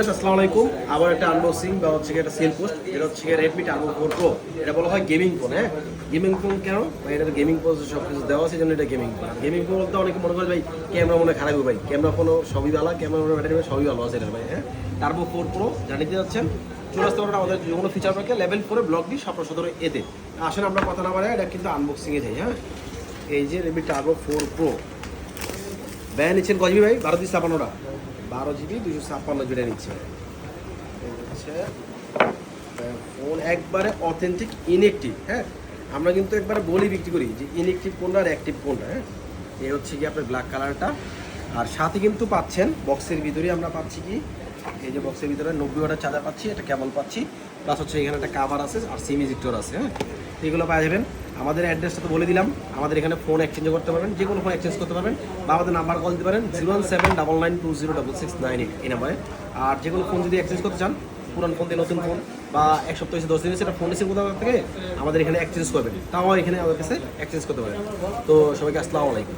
আসসালামু আলাইকুম। আবার একটা আনবক্সিং বা হচ্ছে একটা সেল পোস্ট। এটা হচ্ছে Redmi Turbo 4 Pro। এটা বলা হয় গেমিং ফোন। হ্যাঁ, গেমিং ফোন কেন ভাই? এটা গেমিং ফোন, সব কিছু দেওয়া আছে জন্য এটা গেমিং ফোন। গেমিং ফোন বলতে অনেকে মনে করে ভাই ক্যামেরা মনে খারাপ হবে। ভাই ক্যামেরা ফোনও সবই ভালো, ক্যামেরা ব্যাটারি সবই ভালো আছে এটা ভাই। হ্যাঁ, Turbo 4 Pro জানিয়ে যাচ্ছেন, চলে আসতে পারেন আমাদের যে কোনো ফিচার পাকে লেভেল 4 ব্লক দিয়ে 17 এতে। আসেন আমরা কথা না বাড়াই, এটা কিন্তু আনবক্সিংয়ে যাই। হ্যাঁ, এই যে Redmi Turbo 4 Pro ব্যয় নিচ্ছেন কত জিবি ভাই? 12 GB 256 জিবি নিচ্ছে। ফোন একবারে অথেন্টিক ইনঅ্যাক্টিভ। হ্যাঁ, আমরা কিন্তু একবারে বলি বিক্রি করি যে ইনঅ্যাক্টিভ কোনটা আর অ্যাক্টিভ কোনটা। হ্যাঁ, এই হচ্ছে কি আপনার ব্ল্যাক কালারটা, আর সাথে কিন্তু পাচ্ছেন বক্সের ভিতরেই আমরা পাচ্ছি কি এই যে বক্সের ভিতরে 90 ওয়াটের চার্জার পাচ্ছি, একটা কেবল পাচ্ছি, প্লাস হচ্ছে এখানে একটা কাভার আছে আর সিম ইজেক্টর আছে। হ্যাঁ, এগুলো পাওয়া যাবেন। আমাদের অ্যাড্রেসটা তো বলে দিলাম, আমাদের এখানে ফোন এক্সচেঞ্জ করতে পারবেন, যে কোনো ফোন এক্সচেঞ্জ করতে পারবেন, বা আমাদের নাম্বার কল দিতে পারেন 01799206698 এই নাম্বারে। আর যে কোনো ফোন যদি এক্সচেঞ্জ করতে চান, পুরান ফোন দিয়ে নতুন ফোন, বা এক সপ্তাহ এসে 10 দিন এসে একটা ফোন এসে কোথাও থেকে আমাদের এখানে এক্সচেঞ্জ করবেন, তাও এখানে আমাদের কাছে এক্সচেঞ্জ করতে পারেন। তো সবাইকে আসসালামু আলাইকুম।